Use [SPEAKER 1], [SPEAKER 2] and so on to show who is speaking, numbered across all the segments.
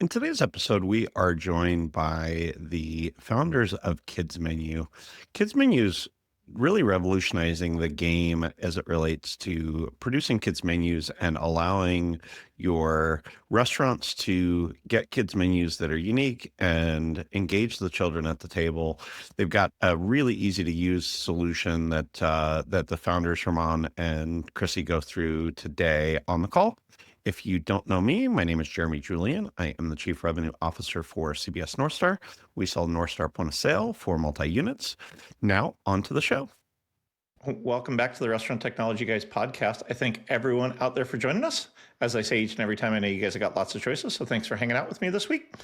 [SPEAKER 1] In today's episode, we are joined by the founders of Kids Menu. Kids Menu's really revolutionizing the game as it relates to producing kids menus and allowing your restaurants to get kids menus that are unique and engage the children at the table. They've got a really easy to use solution that the founders Herman and Crissy go through today on the call. If you don't know me, my name is Jeremy Julian. I am the Chief Revenue Officer for CBS North Star. We sell North Star point of sale for multi-units. Now, on to the show. Welcome back to the Restaurant Technology Guys podcast. I thank everyone out there for joining us. As I say each and every time, I know you guys have got lots of choices, so thanks for hanging out with me this week.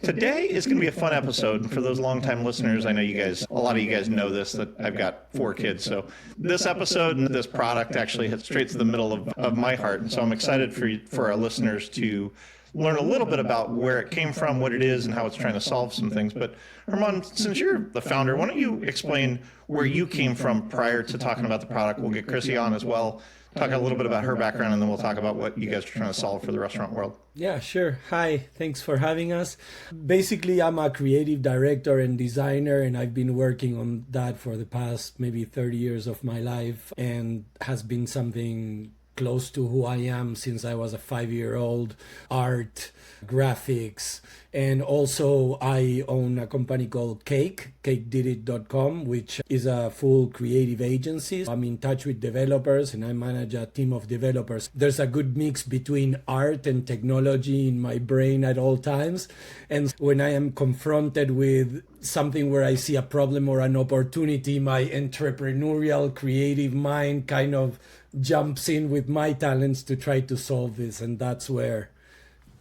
[SPEAKER 1] Today is going to be a fun episode. And for those longtime listeners, I know you guys, a lot of you guys know this, that I've got 4 kids. So this episode and this product actually hits straight to the middle of my heart. And so I'm excited for our listeners to learn a little bit about where it came from, what it is, and how it's trying to solve some things. But Herman, since you're the founder, why don't you explain where you came from prior to talking about the product? We'll get Crissy on as well, talk a little bit about her background, and then we'll talk about what you guys are trying to solve for the restaurant world.
[SPEAKER 2] Yeah, sure. Hi, thanks for having us. Basically, I'm a creative director and designer, and I've been working on that for the past maybe 30 years of my life, and has been something close to who I am since I was a 5-year-old. Art, graphics, and also I own a company called CakeDidIt.com, which is a full creative agency. I'm in touch with developers and I manage a team of developers. There's a good mix between art and technology in my brain at all times. And when I am confronted with something where I see a problem or an opportunity, my entrepreneurial creative mind kind of jumps in with my talents to try to solve this. And that's where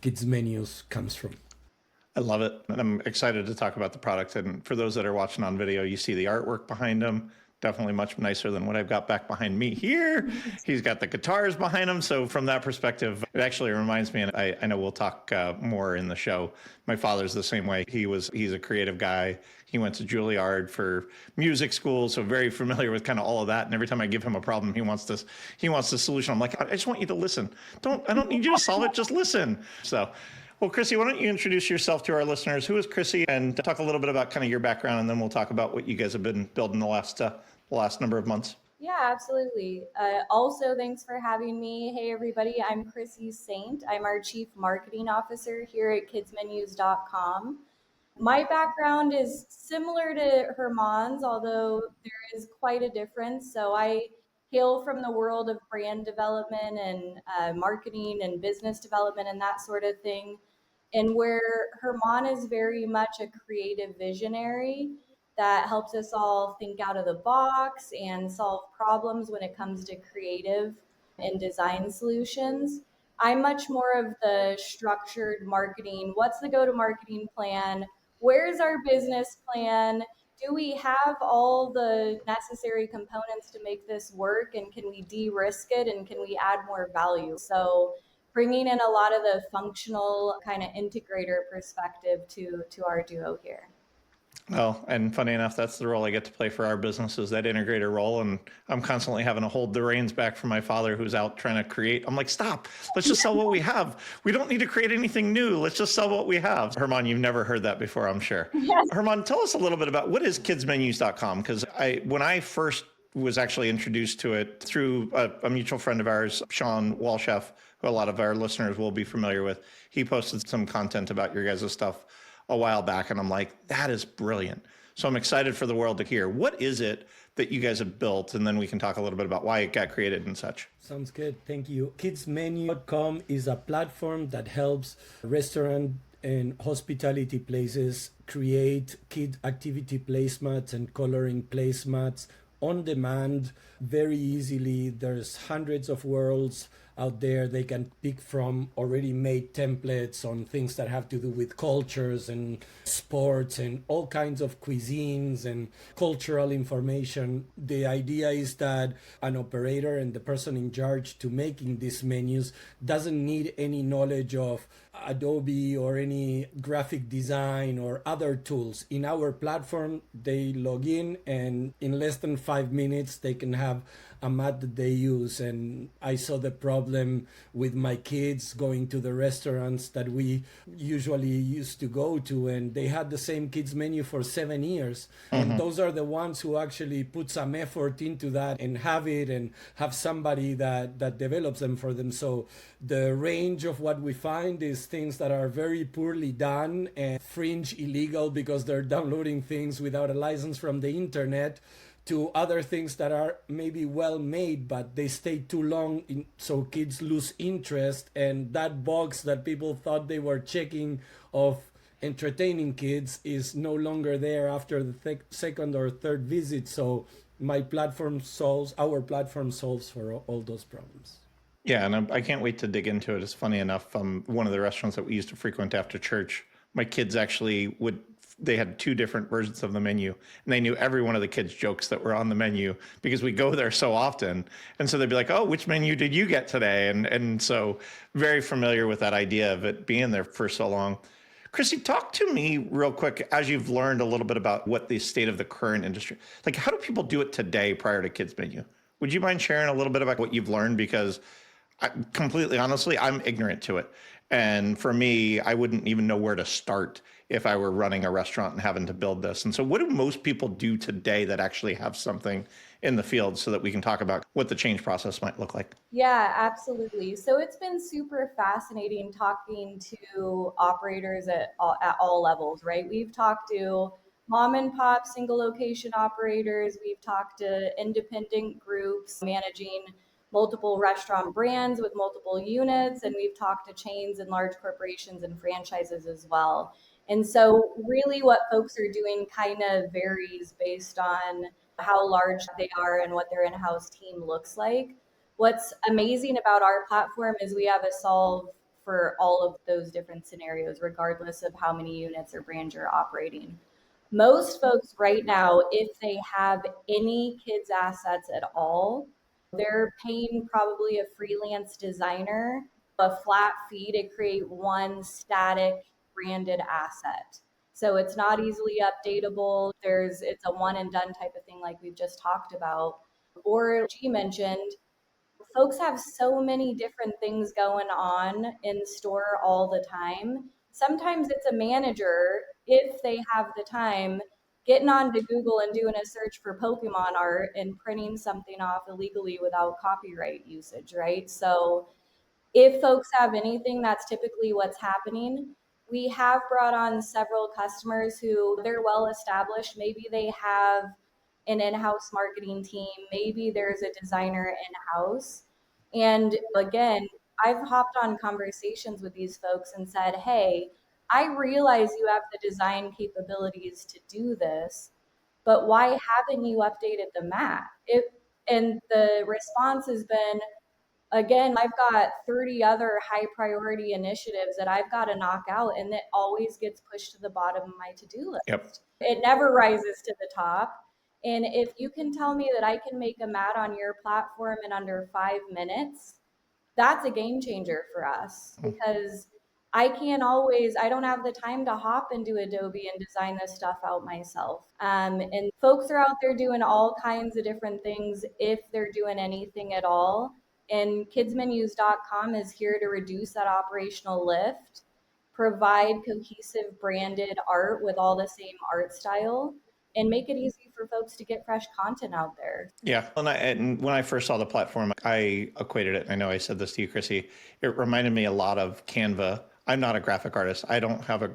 [SPEAKER 2] Kids Menus comes from.
[SPEAKER 1] I love it. And I'm excited to talk about the product. And for those that are watching on video, you see the artwork behind him. Definitely much nicer than what I've got back behind me here. He's got the guitars behind him. So from that perspective, it actually reminds me, and I know we'll talk more in the show. My father's the same way. He's a creative guy. He went to Juilliard for music school, so very familiar with kind of all of that. And every time I give him a problem, he wants this solution. I'm like, I just want you to listen. I don't need you to solve it. Just listen. So, well, Crissy, why don't you introduce yourself to our listeners? Who is Crissy? And talk a little bit about kind of your background, and then we'll talk about what you guys have been building the last number of months.
[SPEAKER 3] Yeah, absolutely. Also, thanks for having me. Hey, everybody, I'm Crissy Saint. I'm our Chief Marketing Officer here at kidsmenus.com. My background is similar to Herman's, although there is quite a difference. So I hail from the world of brand development and marketing and business development and that sort of thing. And where Herman is very much a creative visionary that helps us all think out of the box and solve problems when it comes to creative and design solutions. I'm much more of the structured marketing. What's the go-to-marketing plan? Where's our business plan? Do we have all the necessary components to make this work? And can we de-risk it? And can we add more value? So bringing in a lot of the functional kind of integrator perspective to our duo here.
[SPEAKER 1] Well, and funny enough, that's the role I get to play for our business, is that integrator role. And I'm constantly having to hold the reins back from my father, who's out trying to create. I'm like, stop, let's just sell what we have. We don't need to create anything new. Let's just sell what we have. Herman, you've never heard that before, I'm sure.
[SPEAKER 3] Yes.
[SPEAKER 1] Herman, tell us a little bit about what is kidsmenus.com? Because when I first was actually introduced to it through a mutual friend of ours, Sean Walchef, who a lot of our listeners will be familiar with. He posted some content about your guys' stuff a while back, and I'm like, that is brilliant. So I'm excited for the world to hear. What is it that you guys have built? And then we can talk a little bit about why it got created and such.
[SPEAKER 2] Sounds good. Thank you. Kidsmenu.com is a platform that helps restaurant and hospitality places create kid activity placemats and coloring placemats on demand very easily. There's hundreds of worlds out there they can pick from, already made templates on things that have to do with cultures and sports and all kinds of cuisines and cultural information. The idea is that an operator and the person in charge to making these menus doesn't need any knowledge of Adobe or any graphic design or other tools. In our platform, they log in and in less than 5 minutes, they can have a mat that they use. And I saw the problem problem with my kids going to the restaurants that we usually used to go to, and they had the same kids menu for 7 years. And those are the ones who actually put some effort into that and have it and have somebody that develops them for them. So the range of what we find is things that are very poorly done and fringe illegal because they're downloading things without a license from the internet, to other things that are maybe well made, but they stay too long, so kids lose interest, and that box that people thought they were checking of entertaining kids is no longer there after the second or third visit. So our platform solves for all those problems.
[SPEAKER 4] Yeah, and I can't wait to dig into it. It's funny enough, one of the restaurants that we used to frequent after church, my kids actually they had two different versions of the menu, and they knew every one of the kids' jokes that were on the menu because we go there so often. And so they'd be like, oh, which menu did you get today? And so very familiar with that idea of it being there for so long. Crissy, talk to me real quick, as you've learned a little bit about what the state of the current industry, like how do people do it today prior to Kids Menu? Would you mind sharing a little bit about what you've learned? Because completely honestly, I'm ignorant to it. And for me, I wouldn't even know where to start if I were running a restaurant and having to build this. And so what do most people do today that actually have something in the field so that we can talk about what the change process might look like?
[SPEAKER 3] Yeah, absolutely. So it's been super fascinating talking to operators at all levels, right? We've talked to mom and pop single location operators. We've talked to independent groups managing multiple restaurant brands with multiple units. And we've talked to chains and large corporations and franchises as well. And so really what folks are doing kind of varies based on how large they are and what their in-house team looks like. What's amazing about our platform is we have a solve for all of those different scenarios, regardless of how many units or brands you're operating. Most folks right now, if they have any kids assets at all, they're paying probably a freelance designer a flat fee to create one static branded asset. So it's not easily updatable. It's a one and done type of thing like we've just talked about. Or G mentioned, folks have so many different things going on in store all the time. Sometimes it's a manager, if they have the time, getting onto Google and doing a search for Pokemon art and printing something off illegally without copyright usage, right? So if folks have anything, that's typically what's happening. We have brought on several customers who they're well established. Maybe they have an in-house marketing team. Maybe there's a designer in-house. And again, I've hopped on conversations with these folks and said, hey, I realize you have the design capabilities to do this, but why haven't you updated the map? And the response has been, again, I've got 30 other high priority initiatives that I've got to knock out, and it always gets pushed to the bottom of my to-do list.
[SPEAKER 4] Yep.
[SPEAKER 3] It never rises to the top. And if you can tell me that I can make a mat on your platform in under 5 minutes, that's a game changer for us, because I don't have the time to hop into Adobe and design this stuff out myself. And folks are out there doing all kinds of different things if they're doing anything at all. And kidsmenus.com is here to reduce that operational lift, provide cohesive branded art with all the same art style, and make it easy for folks to get fresh content out there.
[SPEAKER 4] Yeah. And when I first saw the platform, I equated it. I know I said this to you, Crissy. It reminded me a lot of Canva. I'm not a graphic artist. I don't have a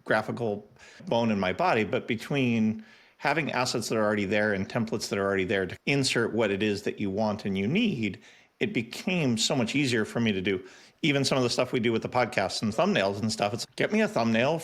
[SPEAKER 4] graphical bone in my body, but between having assets that are already there and templates that are already there to insert what it is that you want and you need, it became so much easier for me to do. Even some of the stuff we do with the podcasts and thumbnails and stuff, it's get me a thumbnail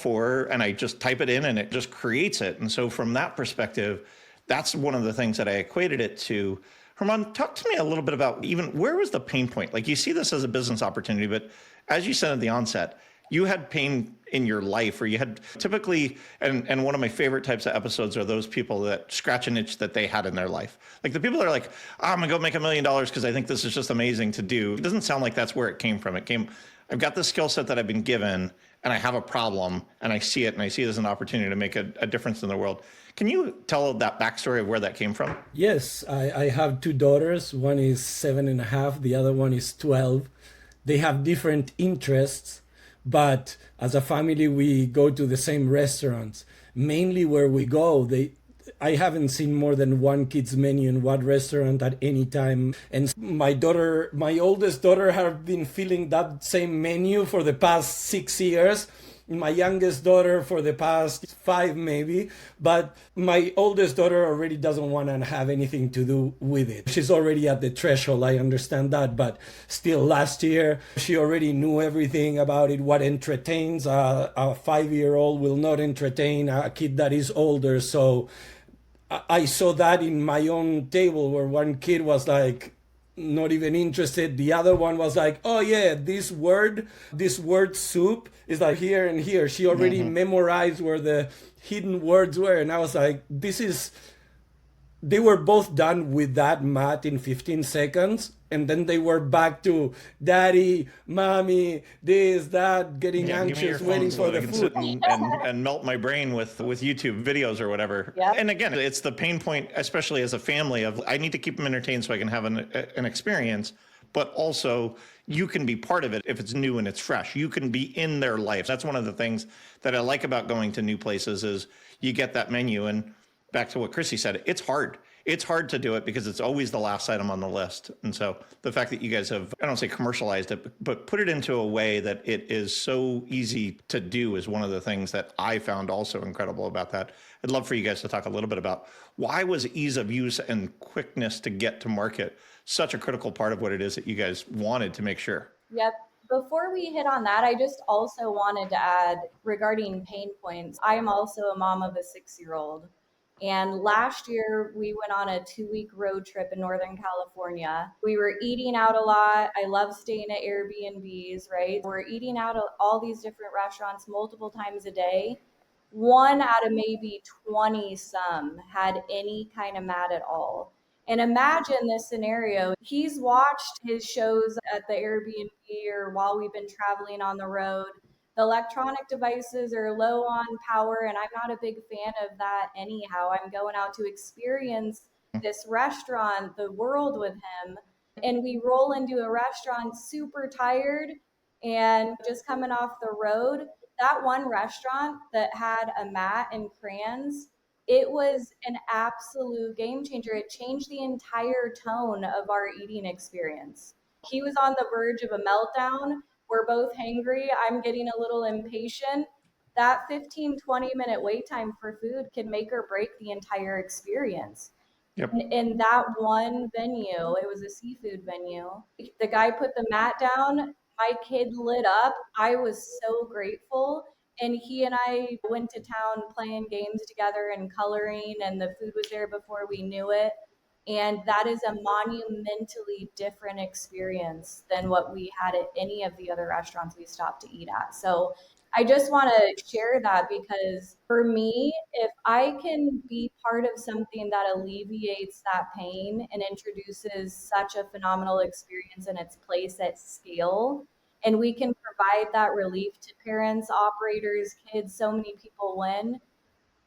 [SPEAKER 4] and I just type it in and it just creates it. And so from that perspective, that's one of the things that I equated it to. Herman, talk to me a little bit about even where was the pain point? Like, you see this as a business opportunity, but as you said at the onset, you had pain in your life, or you had typically, and one of my favorite types of episodes are those people that scratch an itch that they had in their life. Like the people that are like, oh, I'm gonna go make $1 million because I think this is just amazing to do. It doesn't sound like that's where it came from. I've got the skill set that I've been given, and I have a problem and I see it and I see it as an opportunity to make a difference in the world. Can you tell that backstory of where that came from?
[SPEAKER 2] Yes, I have two daughters. One is 7.5, the other one is 12. They have different interests, but as a family, we go to the same restaurants. Mainly where we go, I haven't seen more than one kids menu in one restaurant at any time. And my oldest daughter, have been filling that same menu for the past 6 years. My youngest daughter for the past 5 maybe, but my oldest daughter already doesn't want to have anything to do with it. She's already at the threshold, I understand that, but still last year she already knew everything about it. What entertains a 5-year-old will not entertain a kid that is older. So I saw that in my own table where one kid was like not even interested. The other one was like, oh yeah, this word soup is like here and here. She already memorized where the hidden words were. And I was like, they were both done with that math in 15 seconds. And then they were back to daddy, mommy, this, that, getting anxious, waiting for the food.
[SPEAKER 4] And melt my brain with YouTube videos or whatever.
[SPEAKER 3] Yep.
[SPEAKER 4] And again, it's the pain point, especially as a family, of I need to keep them entertained so I can have an experience. But also, you can be part of it if it's new and it's fresh. You can be in their life. That's one of the things that I like about going to new places is you get that menu. And back to what Crissy said, it's hard. It's hard to do it because it's always the last item on the list. And so the fact that you guys have, I don't say commercialized it, but put it into a way that it is so easy to do is one of the things that I found also incredible about that. I'd love for you guys to talk a little bit about why was ease of use and quickness to get to market such a critical part of what it is that you guys wanted to make sure?
[SPEAKER 3] Yep. Before we hit on that, I just also wanted to add regarding pain points. I am also a mom of a 6-year-old. And last year, we went on a 2-week road trip in Northern California. We were eating out a lot. I love staying at Airbnbs, right? We're eating out at all these different restaurants multiple times a day. One out of maybe 20 some had any kind of mat at all. And imagine this scenario. He's watched his shows at the Airbnb or while we've been traveling on the road. The electronic devices are low on power, and I'm not a big fan of that anyhow. I'm going out to experience this restaurant, the world with him. And we roll into a restaurant super tired and just coming off the road. That one restaurant that had a mat and crayons, it was an absolute game changer. It changed the entire tone of our eating experience. He was on the verge of a meltdown. We're both hangry. I'm getting a little impatient. That 15-20 minute wait time for food can make or break the entire experience.
[SPEAKER 4] Yep.
[SPEAKER 3] In that one venue, it was a seafood venue. The guy put the mat down. My kid lit up. I was so grateful. And he and I went to town playing games together and coloring, and the food was there before we knew it. And that is a monumentally different experience than what we had at any of the other restaurants we stopped to eat at. So I just want to share that because for me, if I can be part of something that alleviates that pain and introduces such a phenomenal experience in its place at scale, and we can provide that relief to parents, operators, kids, so many people win.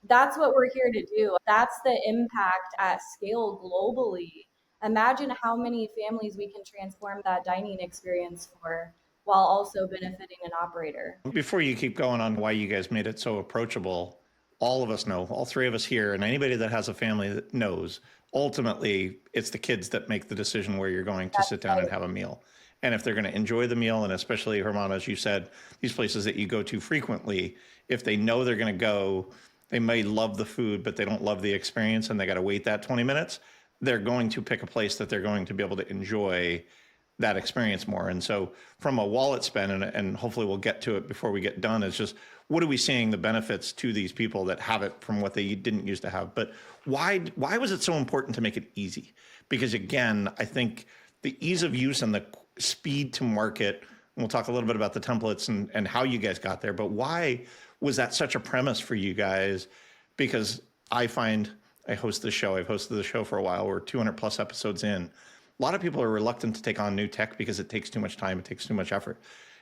[SPEAKER 3] That's what we're here to do. That's the impact at scale globally. Imagine how many families we can transform that dining experience for while also benefiting an operator.
[SPEAKER 4] Before you keep going on why you guys made it so approachable, all of us know, all three of us here, and anybody that has a family that knows, ultimately, it's the kids that make the decision where you're going to sit down and have a meal. And if they're going to enjoy the meal, and especially, Herman, as you said, these places that you go to frequently, if they know they're going to go, they may love the food, but they don't love the experience and they got to wait that 20 minutes, they're going to pick a place that they're going to be able to enjoy that experience more. And so from a wallet spend, and hopefully we'll get to it before we get done, is just what are we seeing the benefits to these people that have it from what they didn't used to have? But why was it so important to make it easy? Because again, I think the ease of use and the speed to market, and we'll talk a little bit about the templates and how you guys got there, but why was that such a premise for you guys? Because I find, I've hosted the show for a while, we're 200 plus episodes in. A lot of people are reluctant to take on new tech because it takes too much time, it takes too much effort.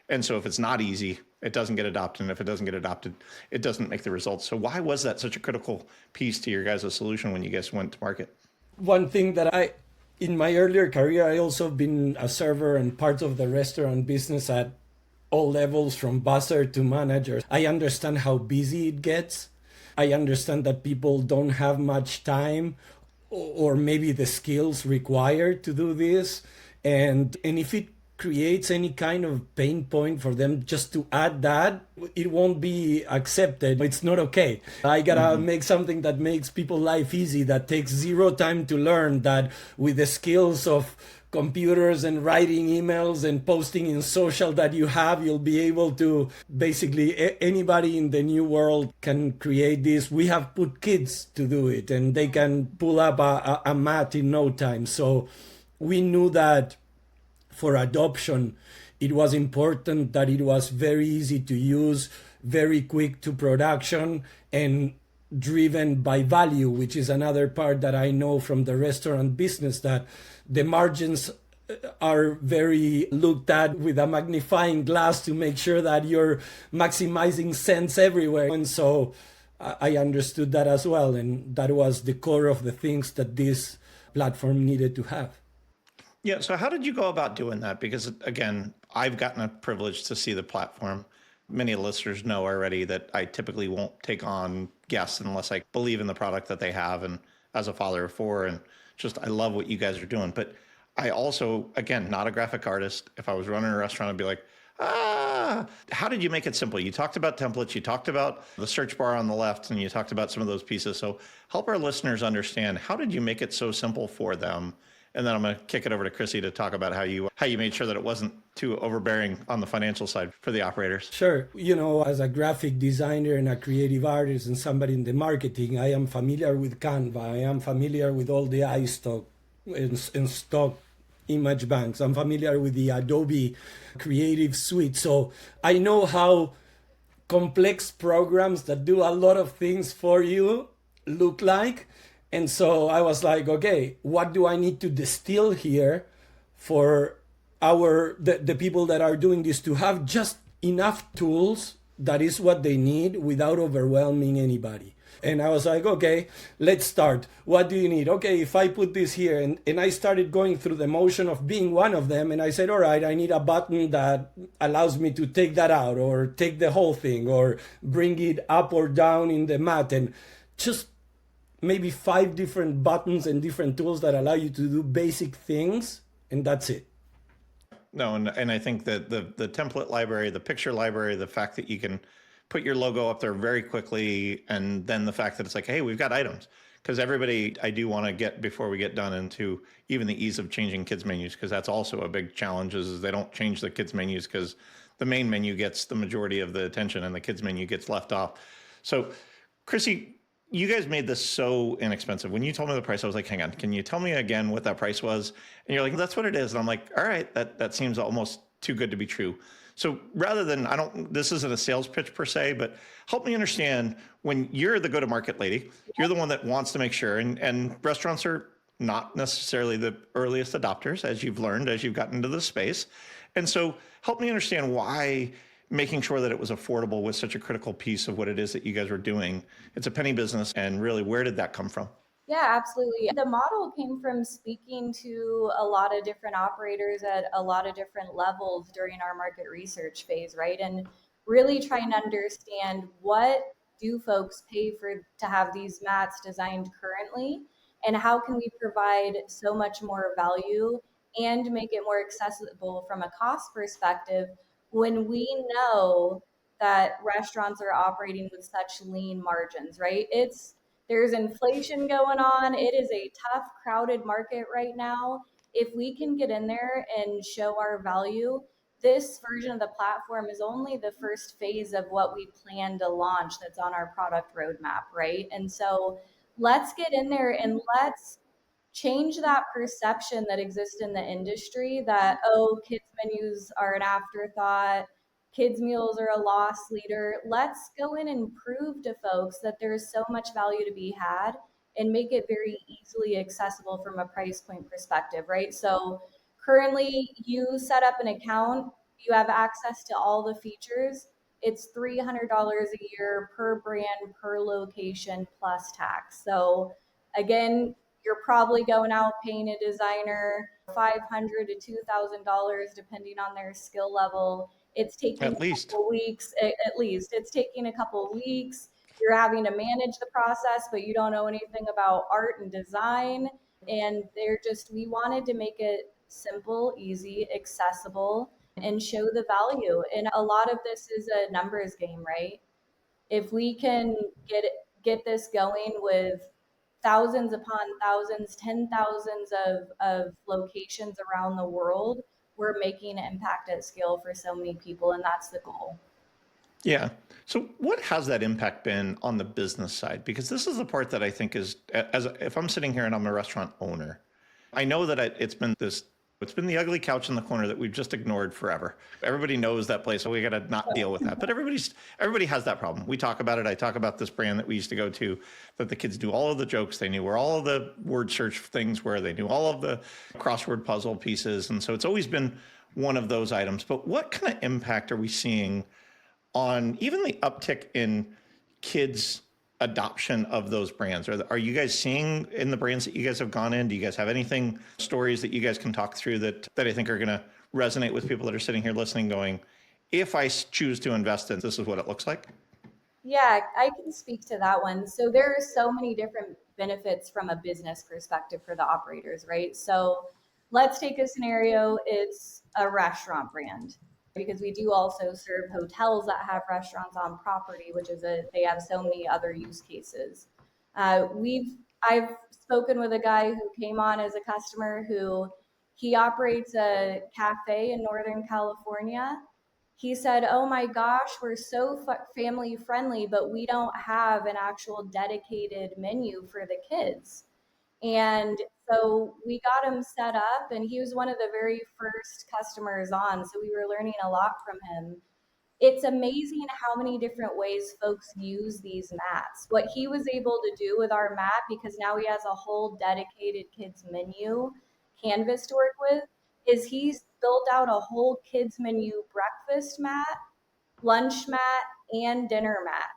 [SPEAKER 4] And so if it's not easy, it doesn't get adopted. And if it doesn't get adopted, it doesn't make the results. So why was that such a critical piece to your guys' solution when you guys went to market?
[SPEAKER 2] One thing that in my earlier career, I also been a server and part of the restaurant business at all levels from buzzer to manager. I understand how busy it gets. I understand that people don't have much time or maybe the skills required to do this. And if it creates any kind of pain point for them just to add that, it won't be accepted. It's not okay. I gotta make something that makes people life easy, that takes zero time to learn, that with the skills of computers and writing emails and posting in social that you have, you'll be able to basically anybody in the new world can create this. We have put kids to do it and they can pull up a mat in no time. So we knew that for adoption, it was important that it was very easy to use, very quick to production, and driven by value, which is another part that I know from the restaurant business, that the margins are very looked at with a magnifying glass to make sure that you're maximizing cents everywhere. And so I understood that as well. And that was the core of the things that this platform needed to have.
[SPEAKER 4] Yeah. So how did you go about doing that? Because again, I've gotten a privilege to see the platform. Many listeners know already that I typically won't take on guests unless I believe in the product that they have. And as a father of four, and just, I love what you guys are doing. But I also, again, not a graphic artist. If I was running a restaurant, I'd be like, how did you make it simple? You talked about templates, you talked about the search bar on the left, and you talked about some of those pieces. So help our listeners understand, how did you make it so simple for them? And then I'm going to kick it over to Crissy to talk about how you made sure that it wasn't too overbearing on the financial side for the operators.
[SPEAKER 2] Sure. As a graphic designer and a creative artist and somebody in the marketing, I am familiar with Canva. I am familiar with all the iStock and stock image banks. I'm familiar with the Adobe Creative Suite. So I know how complex programs that do a lot of things for you look like. And so I was like, okay, what do I need to distill here for the people that are doing this to have just enough tools that is what they need without overwhelming anybody. And I was like, okay, let's start. What do you need? Okay, if I put this here, and I started going through the motion of being one of them, and I said, all right, I need a button that allows me to take that out or take the whole thing or bring it up or down in the mat, and just maybe 5 different buttons and different tools that allow you to do basic things, and that's it.
[SPEAKER 4] No, and I think that the template library, the picture library, the fact that you can put your logo up there very quickly, and then the fact that it's like, hey, we've got items. Because everybody, I do want to get, before we get done, into even the ease of changing kids menus, because that's also a big challenge, is they don't change the kids menus because the main menu gets the majority of the attention and the kids menu gets left off. So Crissy, you guys made this so inexpensive. When you told me the price, I was like, hang on, can you tell me again what that price was? And you're like, that's what it is. And I'm like, all right, that seems almost too good to be true. So rather than, this isn't a sales pitch per se, but help me understand, when you're the go-to-market lady, you're the one that wants to make sure, and restaurants are not necessarily the earliest adopters, as you've learned, as you've gotten into the space. And so help me understand why making sure that it was affordable was such a critical piece of what it is that you guys were doing. It's a penny business, and really, where did that come from?
[SPEAKER 3] Yeah, absolutely. The model came from speaking to a lot of different operators at a lot of different levels during our market research phase, right? And really trying to understand, what do folks pay for to have these mats designed currently, and how can we provide so much more value and make it more accessible from a cost perspective when we know that restaurants are operating with such lean margins, right? There's inflation going on. It is a tough, crowded market right now. If we can get in there and show our value, this version of the platform is only the first phase of what we plan to launch that's on our product roadmap, right? And so let's get in there and let's change that perception that exists in the industry that, oh, kids menus are an afterthought, kids meals are a loss leader. Let's go in and prove to folks that there's so much value to be had, and make it very easily accessible from a price point perspective, right? So currently, you set up an account you have access to all the features. It's $300 a year per brand, per location, plus tax. So again, you're probably going out paying a designer $500 to $2,000 depending on their skill level. It's taking
[SPEAKER 4] At
[SPEAKER 3] a
[SPEAKER 4] least.
[SPEAKER 3] couple weeks, at least. It's taking a couple weeks. You're having to manage the process, but you don't know anything about art and design. And we wanted to make it simple, easy, accessible, and show the value. And a lot of this is a numbers game, right? If we can get this going with thousands upon thousands, 10,000s of locations around the world, we're making an impact at scale for so many people, and that's the goal.
[SPEAKER 4] Yeah. So what has that impact been on the business side? Because this is the part that I think is, if I'm sitting here and I'm a restaurant owner, I know that it's been the ugly couch in the corner that we've just ignored forever. Everybody knows that place, so we got to not deal with that. But everybody has that problem. We talk about it. I talk about this brand that we used to go to, that the kids knew all of the jokes. They knew where all of the word search things were. They knew all of the crossword puzzle pieces. And so it's always been one of those items. But what kind of impact are we seeing on even the uptick in kids' adoption of those brands? Are you guys seeing in the brands that you guys have gone in? Do you guys have anything, stories that you guys can talk through that I think are going to resonate with people that are sitting here listening, going, if I choose to invest in, this is what it looks like?
[SPEAKER 3] Yeah, I can speak to that one. So there are so many different benefits from a business perspective for the operators, right? So let's take a scenario, it's a restaurant brand, because we do also serve hotels that have restaurants on property, they have so many other use cases. I've spoken with a guy who came on as a customer who he operates a cafe in Northern California. He said, "Oh my gosh, we're so family friendly, but we don't have an actual dedicated menu for the kids." And so we got him set up, and he was one of the very first customers on. So we were learning a lot from him. It's amazing how many different ways folks use these mats. What he was able to do with our mat, because now he has a whole dedicated kids menu canvas to work with, is he's built out a whole kids menu breakfast mat, lunch mat, and dinner mat,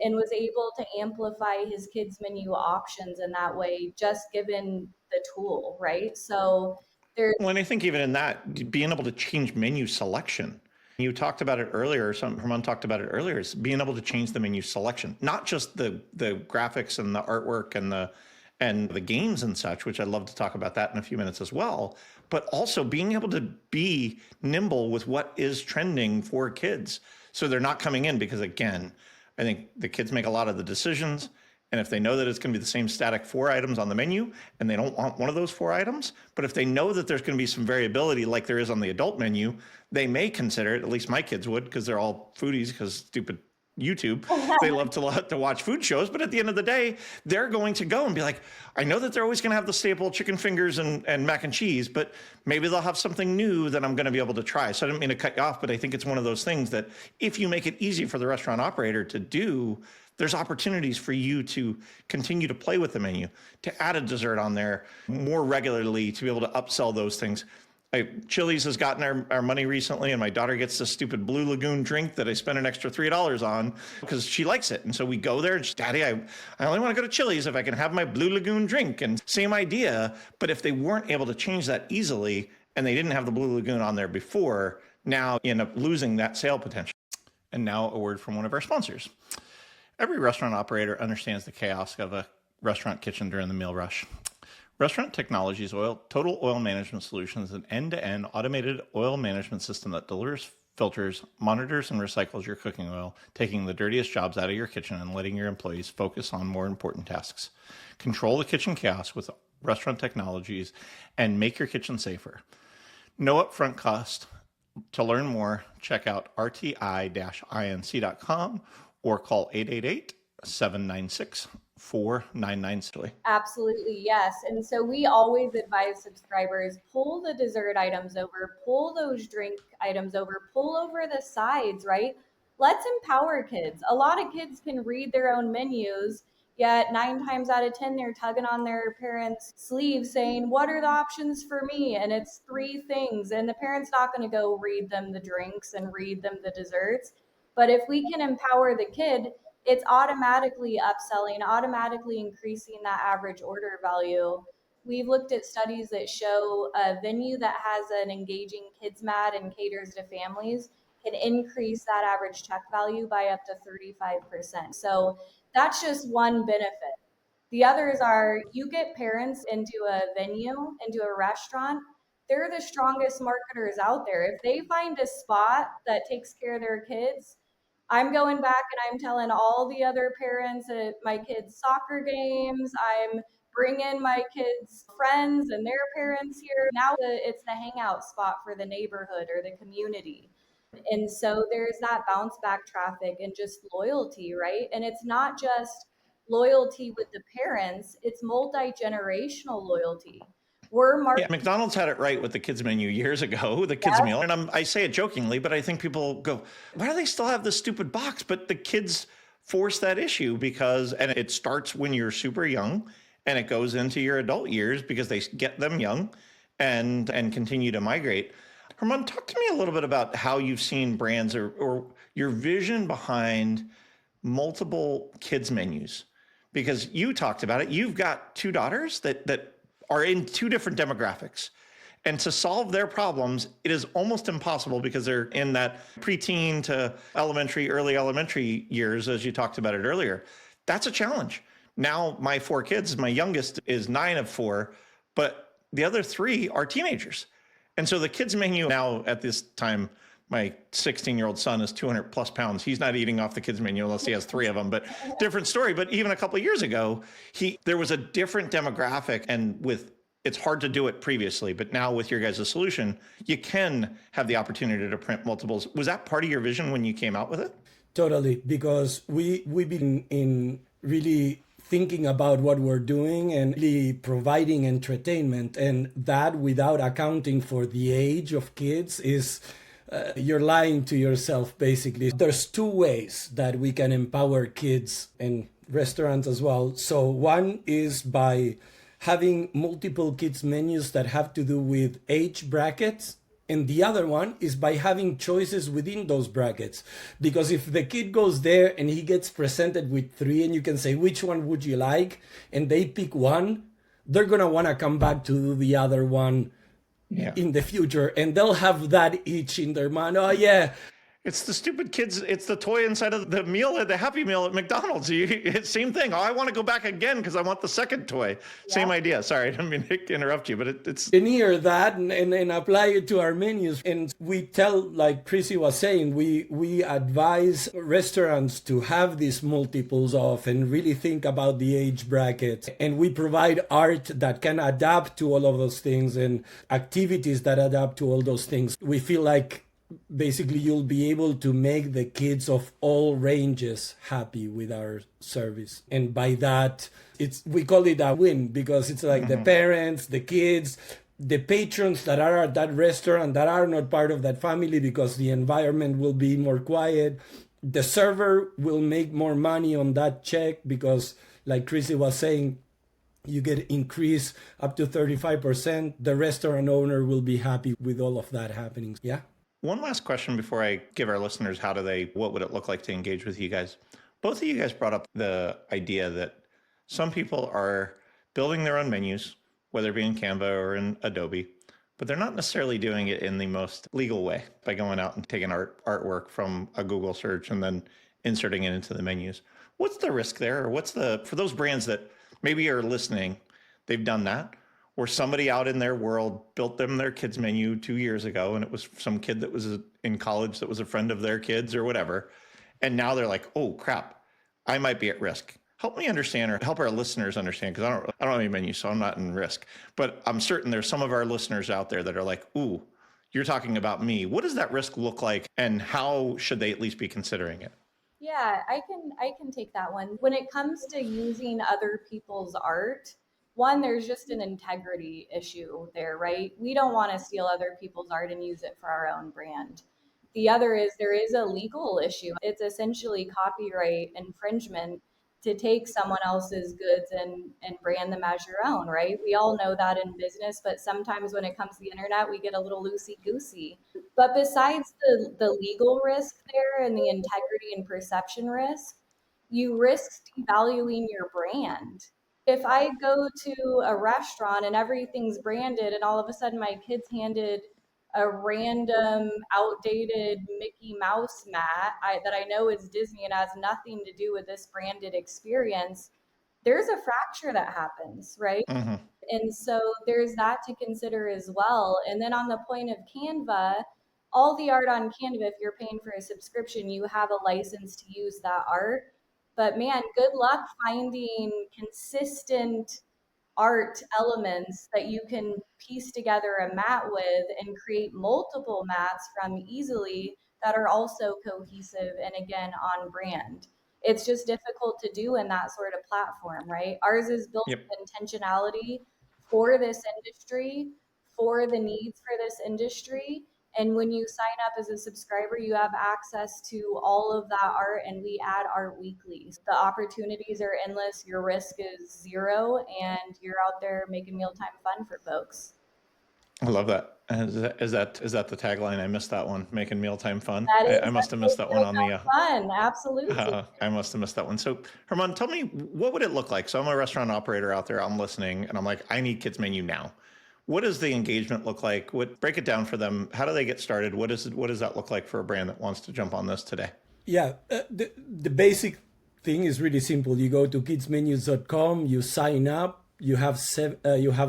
[SPEAKER 3] and was able to amplify his kids menu options in that way, just given the tool, right? So there's
[SPEAKER 4] Well, and I think even in that, being able to change menu selection. You talked about it earlier, or Herman talked about it earlier, is being able to change the menu selection, not just the graphics and the artwork and the games and such, which I'd love to talk about that in a few minutes as well, but also being able to be nimble with what is trending for kids. So they're not coming in because, again, I think the kids make a lot of the decisions. And if they know that it's going to be the same static 4 items on the menu and they don't want one of those 4 items, but if they know that there's going to be some variability like there is on the adult menu, they may consider it, at least my kids would, because they're all foodies, because stupid YouTube. They love to watch food shows, but at the end of the day, they're going to go and be like, I know that they're always going to have the staple chicken fingers and mac and cheese, but maybe they'll have something new that I'm going to be able to try. So I didn't mean to cut you off, but I think it's one of those things that if you make it easy for the restaurant operator to do, there's opportunities for you to continue to play with the menu, to add a dessert on there more regularly, to be able to upsell those things. Chili's has gotten our money recently, and my daughter gets this stupid Blue Lagoon drink that I spent an extra $3 on because she likes it. And so we go there and she's, Daddy, I only want to go to Chili's if I can have my Blue Lagoon drink. And same idea, but if they weren't able to change that easily and they didn't have the Blue Lagoon on there before, now you end up losing that sale potential. And now a word from one of our sponsors. Every restaurant operator understands the chaos of a restaurant kitchen during the meal rush. Restaurant Technologies Total Oil Management Solutions is an end-to-end automated oil management system that delivers, filters, monitors, and recycles your cooking oil, taking the dirtiest jobs out of your kitchen and letting your employees focus on more important tasks. Control the kitchen chaos with Restaurant Technologies and make your kitchen safer. No upfront cost. To learn more, check out rti-inc.com or call 888-796-4996.
[SPEAKER 3] absolutely, yes. And so we always advise subscribers, pull the dessert items over, pull those drink items over, pull over the sides, right? Let's empower kids. A lot of kids can read their own menus Yet 9 times out of 10, they're tugging on their parents' sleeve saying, "What are the options for me?" And it's three things. And the parent's not going to go read them the drinks and read them the desserts. But if we can empower the kid, it's automatically upselling, automatically increasing that average order value. We've looked at studies that show a venue that has an engaging kids mat and caters to families can increase that average check value by up to 35%. So that's just one benefit. The others are you get parents into a venue, into a restaurant, they're the strongest marketers out there. If they find a spot that takes care of their kids, I'm going back and I'm telling all the other parents at my kids' soccer games, I'm bringing my kids' friends and their parents here. Now it's the hangout spot for the neighborhood or the community. And so there's that bounce back traffic and just loyalty, right? And it's not just loyalty with the parents, it's multi generational loyalty. We're
[SPEAKER 4] Yeah,
[SPEAKER 3] marketing.
[SPEAKER 4] McDonald's had it right with the kids menu years ago, the kids meal. And I say it jokingly, but I think people go, why do they still have this stupid box? But the kids force that issue because, and it starts when you're super young and it goes into your adult years because they get them young and continue to migrate. Herman, talk to me a little bit about how you've seen brands or your vision behind multiple kids menus, because you talked about it. You've got two daughters that are in two different demographics. And to solve their problems, it is almost impossible because they're in that preteen to elementary, early elementary years, as you talked about it earlier. That's a challenge. Now, my four kids, my youngest is 9 of 4, but the other 3 are teenagers. And so the kids menu now at this time, my 16-year-old son is 200 plus pounds. He's not eating off the kids menu unless he has 3 of them, but different story. But even a couple of years ago, there was a different demographic, and it's hard to do it previously, but now with your guys' solution, you can have the opportunity to print multiples. Was that part of your vision when you came out with it?
[SPEAKER 2] Totally, because we've been in really thinking about what we're doing and really providing entertainment, and that without accounting for the age of kids is you're lying to yourself, basically. There's 2 ways that we can empower kids and restaurants as well. So one is by having multiple kids menus that have to do with age brackets. And the other one is by having choices within those brackets. Because if the kid goes there and he gets presented with 3 and you can say, which one would you like? And they pick one, they're going to want to come back to the other one in the future. And they'll have that itch in their mind. Oh, yeah.
[SPEAKER 4] It's the stupid kids. It's the toy inside of the meal at the Happy Meal at McDonald's. Same thing. Oh, I want to go back again because I want the second toy. Yeah. Same idea. Sorry, I didn't mean to interrupt you, but it's
[SPEAKER 2] near that and apply it to our menus. And we tell, like Crissy was saying, we advise restaurants to have these multiples of and really think about the age bracket. And we provide art that can adapt to all of those things and activities that adapt to all those things. We feel like basically you'll be able to make the kids of all ranges happy with our service, and by that we call it a win, because it's like the parents, the kids, the patrons that are at that restaurant that are not part of that family, because the environment will be more quiet. The server will make more money on that check because, like Crissy was saying, you get increase up to 35%. The restaurant owner will be happy with all of that happening. Yeah.
[SPEAKER 4] One last question before I give our listeners what would it look like to engage with you guys? Both of you guys brought up the idea that some people are building their own menus, whether it be in Canva or in Adobe, but they're not necessarily doing it in the most legal way by going out and taking artwork from a Google search and then inserting it into the menus. What's the risk there? Or for those brands that maybe are listening, they've done that, or somebody out in their world built them their kids menu 2 years ago, and it was some kid that was in college that was a friend of their kids or whatever. And now they're like, oh crap, I might be at risk. Help me understand, or help our listeners understand, because I don't have any menu, so I'm not in risk. But I'm certain there's some of our listeners out there that are like, ooh, you're talking about me. What does that risk look like, and how should they at least be considering it?
[SPEAKER 3] Yeah, I can take that one. When it comes to using other people's art, one, there's just an integrity issue there, right? We don't want to steal other people's art and use it for our own brand. The other is there is a legal issue. It's essentially copyright infringement. to take someone else's goods and brand them as your own, right? We all know that in business, but sometimes when it comes to the internet, we get a little loosey goosey. But besides the legal risk there and the integrity and perception risk, you risk devaluing your brand. If I go to a restaurant and everything's branded and all of a sudden my kid's handed a random outdated Mickey Mouse mat that I know is Disney and has nothing to do with this branded experience, there's a fracture that happens, right?
[SPEAKER 4] Mm-hmm.
[SPEAKER 3] And so there's that to consider as well. And then on the point of Canva, all the art on Canva, if you're paying for a subscription, you have a license to use that art. But man, good luck finding consistent art elements that you can piece together a mat with and create multiple mats from easily that are also cohesive and again on brand. It's just difficult to do in that sort of platform, right? Ours is built
[SPEAKER 4] Yep.
[SPEAKER 3] with intentionality for this industry, for the needs for this industry. And when you sign up as a subscriber, you have access to all of that art, and we add art weekly. The opportunities are endless, your risk is zero, and you're out there making mealtime fun for folks.
[SPEAKER 4] I love that. Is that the tagline? I missed that one. Making mealtime fun.
[SPEAKER 3] That is
[SPEAKER 4] I must have missed that one on the.
[SPEAKER 3] fun, absolutely.
[SPEAKER 4] I must have missed that one. So, Herman, tell me, what would it look like? So, I'm a restaurant operator out there. I'm listening, and I'm like, I need kids menu now. What does the engagement look like? Break it down for them? How do they get started? What does that look like for a brand that wants to jump on this today?
[SPEAKER 2] Yeah, the basic thing is really simple. You go to kidsmenus.com, you sign up, you have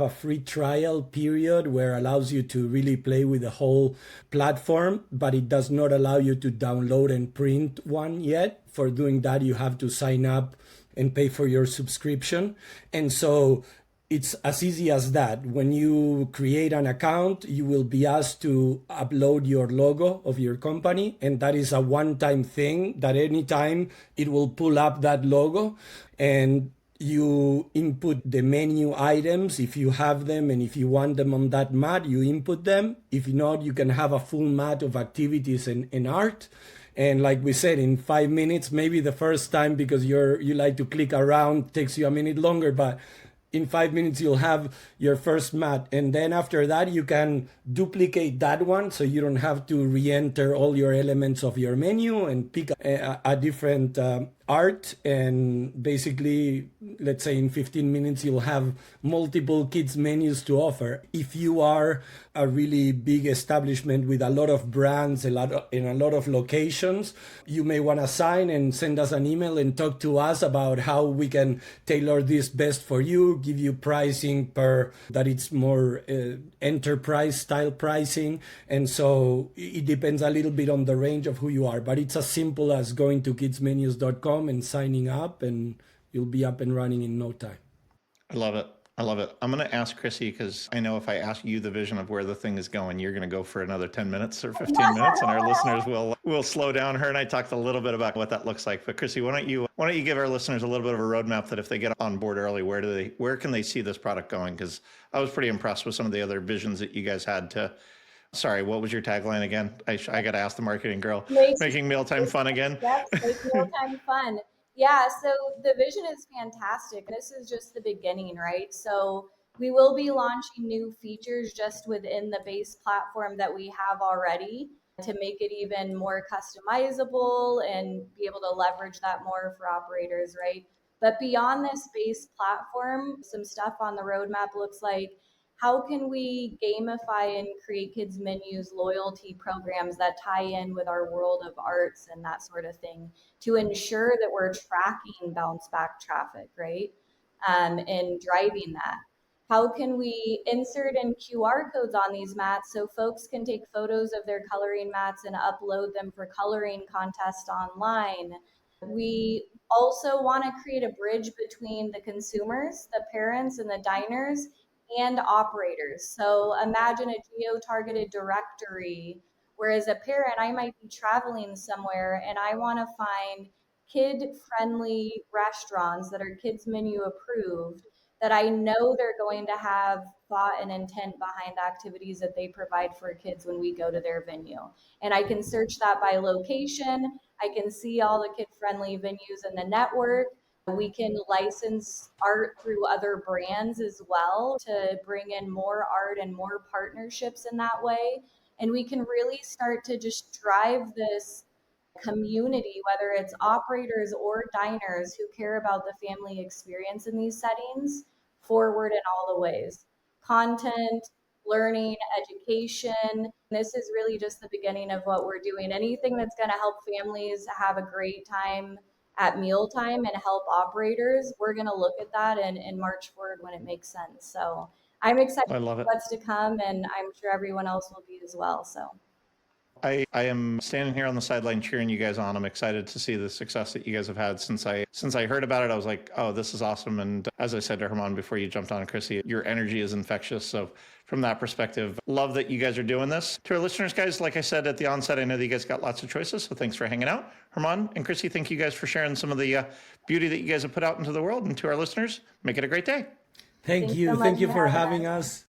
[SPEAKER 2] a free trial period where allows you to really play with the whole platform, but it does not allow you to download and print one yet. For doing that, you have to sign up and pay for your subscription. And so it's as easy as that. When you create an account, you will be asked to upload your logo of your company, and that is a one-time thing that anytime it will pull up that logo, and you input the menu items if you have them, and if you want them on that mat, you input them. If not, you can have a full mat of activities and art. And like we said, in 5 minutes, maybe the first time because you like to click around takes you a minute longer, but in 5 minutes you'll have your first mat, and then after that you can duplicate that one so you don't have to re-enter all your elements of your menu and pick a different art. And basically, let's say in 15 minutes you'll have multiple kids menus to offer. If you are a really big establishment with a lot of brands, in a lot of locations, you may want to sign and send us an email and talk to us about how we can tailor this best for you, give you pricing per that it's more enterprise style pricing. And so it depends a little bit on the range of who you are, but it's as simple as going to kidsmenus.com and signing up, and you'll be up and running in no time.
[SPEAKER 4] I love it. I love it. I'm going to ask Crissy, because I know if I ask you the vision of where the thing is going, you're going to go for another 10 minutes or 15 minutes, and our listeners will slow down. Her and I talked a little bit about what that looks like. But Crissy, why don't you give our listeners a little bit of a roadmap that if they get on board early, where can they see this product going? Because I was pretty impressed with some of the other visions that you guys had to. Sorry, what was your tagline again? I got to ask the marketing girl. Making mealtime fun again.
[SPEAKER 3] Yes, make mealtime fun. Yeah, so the vision is fantastic. This is just the beginning, right? So we will be launching new features just within the base platform that we have already to make it even more customizable and be able to leverage that more for operators, right? But beyond this base platform, some stuff on the roadmap looks like how can we gamify and create kids menus loyalty programs that tie in with our world of arts and that sort of thing to ensure that we're tracking bounce back traffic, right? And driving that. How can we insert in QR codes on these mats so folks can take photos of their coloring mats and upload them for coloring contests online? We also want to create a bridge between the consumers, the parents, and the diners and operators. So imagine a geo-targeted directory, whereas a parent, I might be traveling somewhere and I want to find kid-friendly restaurants that are kids menu approved that I know they're going to have thought and intent behind the activities that they provide for kids when we go to their venue. And I can search that by location. I can see all the kid-friendly venues in the network. We can license art through other brands as well to bring in more art and more partnerships in that way. And we can really start to just drive this community, whether it's operators or diners who care about the family experience in these settings, forward in all the ways. Content, learning, education. This is really just the beginning of what we're doing. Anything that's going to help families have a great time at mealtime and help operators, we're going to look at that and march forward when it makes sense. So I'm excited
[SPEAKER 4] I love
[SPEAKER 3] for
[SPEAKER 4] it.
[SPEAKER 3] what's to come, and I'm sure everyone else will be as well. So
[SPEAKER 4] I am standing here on the sideline cheering you guys on. I'm excited to see the success that you guys have had since I heard about it. I was like, oh, this is awesome. And as I said to Herman before you jumped on, Crissy, your energy is infectious. So from that perspective, love that you guys are doing this. To our listeners, guys, like I said at the onset, I know that you guys got lots of choices. So thanks for hanging out. Herman and Crissy, thank you guys for sharing some of the beauty that you guys have put out into the world. And to our listeners, make it a great day.
[SPEAKER 2] Thank
[SPEAKER 3] thanks
[SPEAKER 2] you.
[SPEAKER 3] so much
[SPEAKER 2] Thank you
[SPEAKER 3] for
[SPEAKER 2] for
[SPEAKER 3] having
[SPEAKER 2] having
[SPEAKER 3] us.
[SPEAKER 2] us.